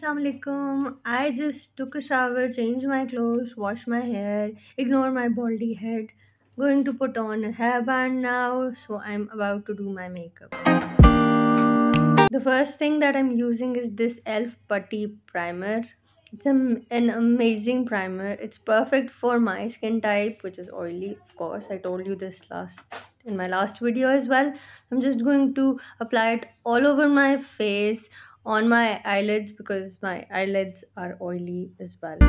Assalamualaikum. I just took a shower, changed my clothes, washed my hair, ignored my baldy head. Going to put on a hairband now, so I'm about to do my makeup. The first thing that I'm using is this e.l.f. Putty Primer. It's an amazing primer. It's perfect for my skin type, which is oily, of course. I told you this in my last video as well. I'm just going to apply it all over my face, on my eyelids, because my eyelids are oily as well.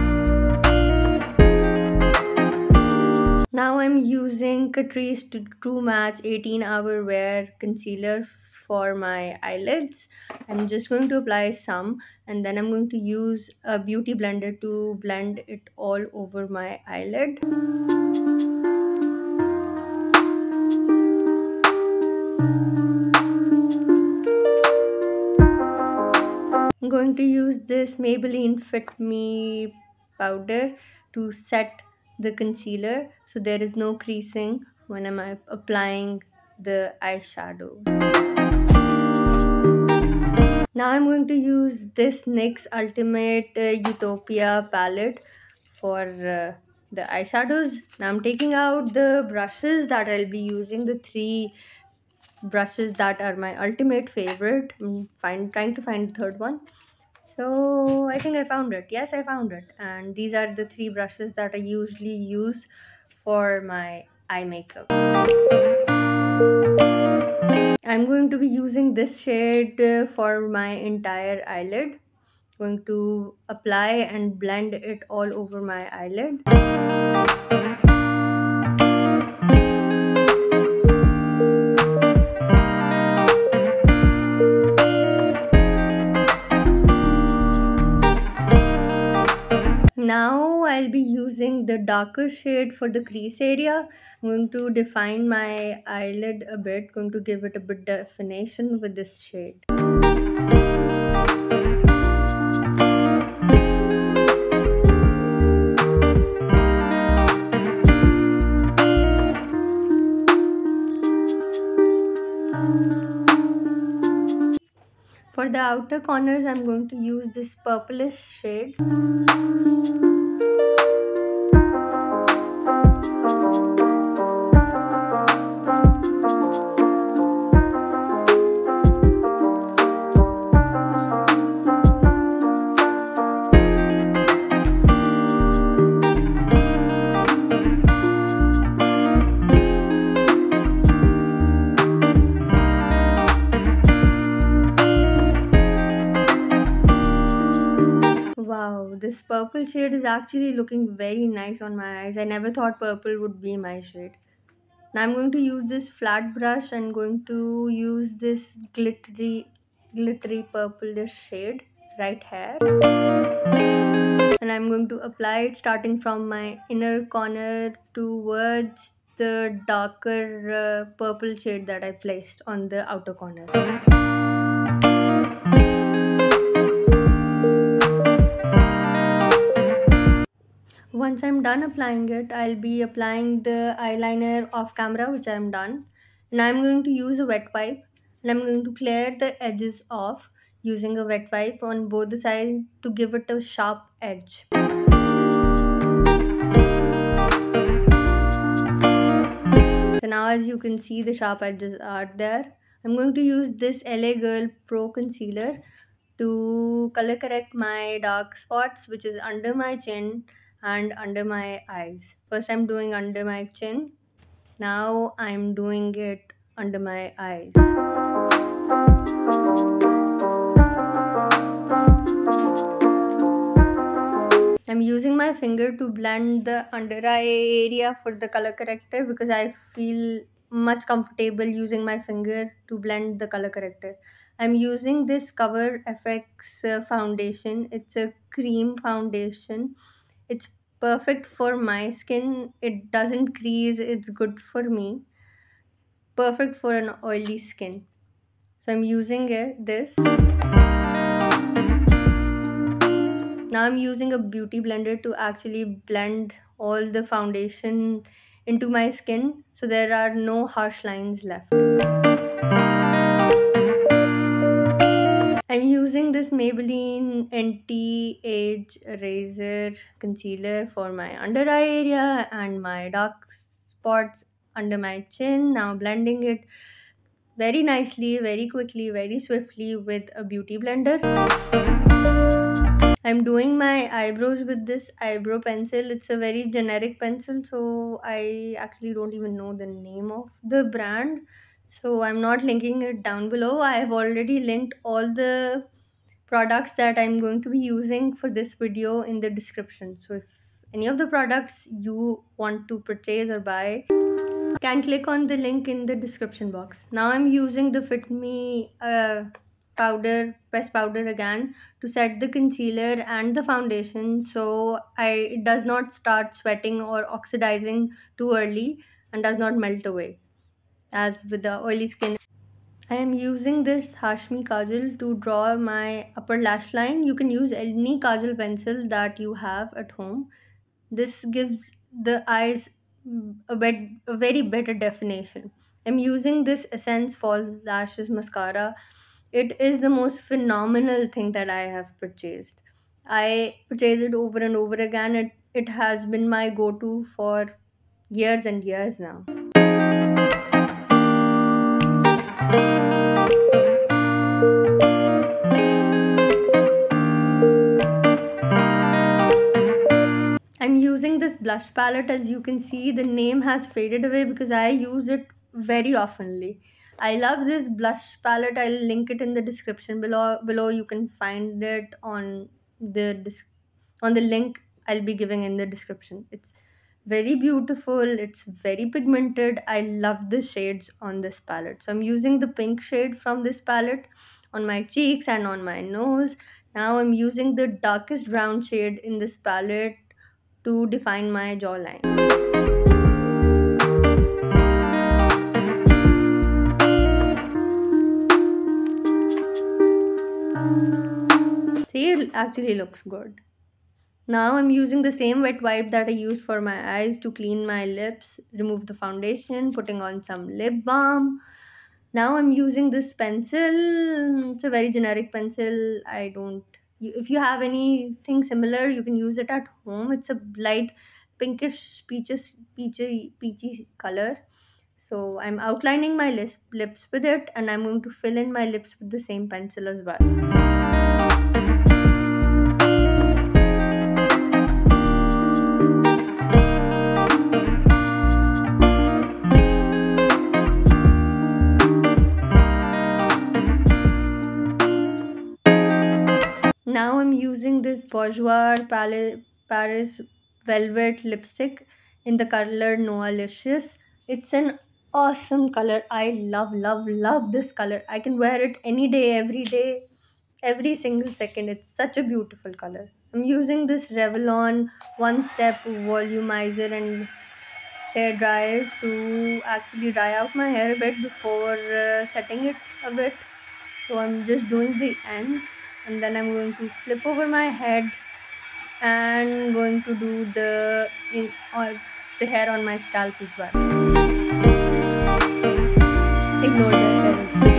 Now I'm using Catrice True Match 18-hour wear concealer for my eyelids. I'm just going to apply some, and then I'm going to use a beauty blender to blend it all over my eyelid. I'm going to use this Maybelline Fit Me powder to set the concealer so there is no creasing when I'm applying the eyeshadow. Now I'm going to use this NYX Ultimate Utopia palette for the eyeshadows. Now I'm taking out the brushes that I'll be using, the three brushes that are my ultimate favorite. I'm trying to find the third one. So I think I found it. Yes, I found it. And these are the three brushes that I usually use for my eye makeup. I'm going to be using this shade for my entire eyelid. Going to apply and blend it all over my eyelid. Now I'll be using the darker shade for the crease area. I'm going to define my eyelid a bit, going to give it a bit definition with this shade. For the outer corners, I'm going to use this purplish shade. Wow, this purple shade is actually looking very nice on my eyes. I never thought purple would be my shade. Now I'm going to use this flat brush and going to use this glittery purplish shade right here. And I'm going to apply it starting from my inner corner towards the darker purple shade that I placed on the outer corner. Once I'm done applying it, I'll be applying the eyeliner off camera, which I'm done. Now I'm going to use a wet wipe and I'm going to clear the edges off using a wet wipe on both the sides to give it a sharp edge. So now as you can see, the sharp edges are there. I'm going to use this LA Girl Pro Concealer to color correct my dark spots, which is under my chin and under my eyes. First I'm doing under my chin. Now I'm doing it under my eyes. I'm using my finger to blend the under eye area for the color corrector because I feel much comfortable using my finger to blend the color corrector. I'm using this Cover FX foundation. It's a cream foundation. It's perfect for my skin. It doesn't crease. It's good for me. Perfect for an oily skin. So I'm using this. Now I'm using a beauty blender to actually blend all the foundation into my skin so there are no harsh lines left. I I'm using this Maybelline Anti-Age Eraser Concealer for my under eye area and my dark spots under my chin. Now blending it very nicely, very quickly, very swiftly with a beauty blender. I'm doing my eyebrows with this eyebrow pencil. It's a very generic pencil, so I actually don't even know the name of the brand. So I'm not linking it down below. I have already linked all the products that I'm going to be using for this video in the description. So if any of the products you want to purchase or buy, can click on the link in the description box. Now I'm using the Fit Me press powder again to set the concealer and the foundation so it does not start sweating or oxidizing too early and does not melt away as with the oily skin. I am using this Hashmi Kajal to draw my upper lash line. You can use any Kajal pencil that you have at home. This gives the eyes a very better definition. I'm using this Essence False Lashes Mascara. It is the most phenomenal thing that I have purchased. I purchase it over and over again. It has been my go-to for years and years now. I'm using this blush palette. As you can see, the name has faded away because I use it very oftenly. I love this blush palette. I'll link it in the description below. You can find it on the link I'll be giving in the description. It's very beautiful. It's very pigmented. I love the shades on this palette. So I'm using the pink shade from this palette on my cheeks and on my nose. Now I'm using the darkest brown shade in this palette to define my jawline. See, it actually looks good. Now I'm using the same wet wipe that I used for my eyes to clean my lips, remove the foundation, putting on some lip balm. Now I'm using this pencil. It's a very generic pencil. I don't. If you have anything similar, you can use it at home. It's a light pinkish peachy color. So I'm outlining my lips with it, and I'm going to fill in my lips with the same pencil as well. Now I'm using this Bourjois Paris Velvet lipstick in the color Noalicious. It's an awesome color. I love this color. I can wear it any day, every single second. It's such a beautiful color. I'm using this Revlon One Step Volumizer and hair dryer to actually dry out my hair a bit before setting it a bit. So I'm just doing the ends, and then I'm going to flip over my head and going to do the hair on my scalp as well. Ignore the hair.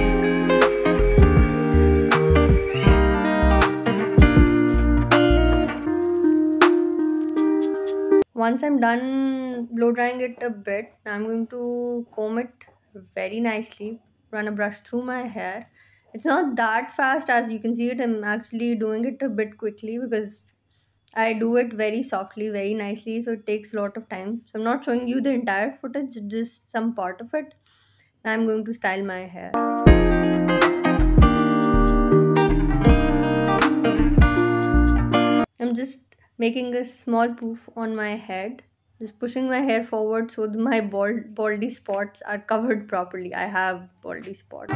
Once I'm done blow drying it a bit, I'm going to comb it very nicely, run a brush through my hair. It's not that fast, as you can see it. I'm actually doing it a bit quickly because I do it very softly, very nicely, so it takes a lot of time. So I'm not showing you the entire footage, just some part of it. I'm going to style my hair. I'm just making a small poof on my head, just pushing my hair forward so that my baldy spots are covered properly. I have baldy spots.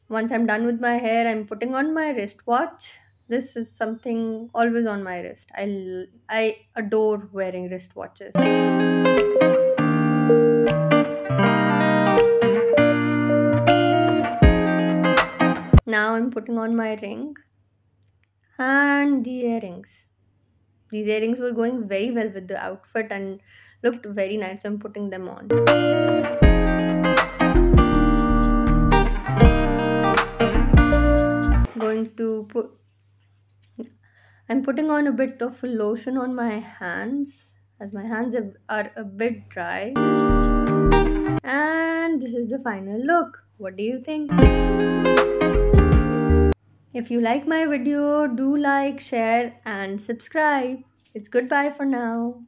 Once I'm done with my hair, I'm putting on my wristwatch. This is something always on my wrist. I adore wearing wristwatches. Now I'm putting on my ring and the earrings. These earrings were going very well with the outfit, and looked very nice. So I'm putting them on. I'm putting on a bit of lotion on my hands as my hands are a bit dry. And this is the final look. What do you think? If you like my video, do like, share and subscribe. It's goodbye for now.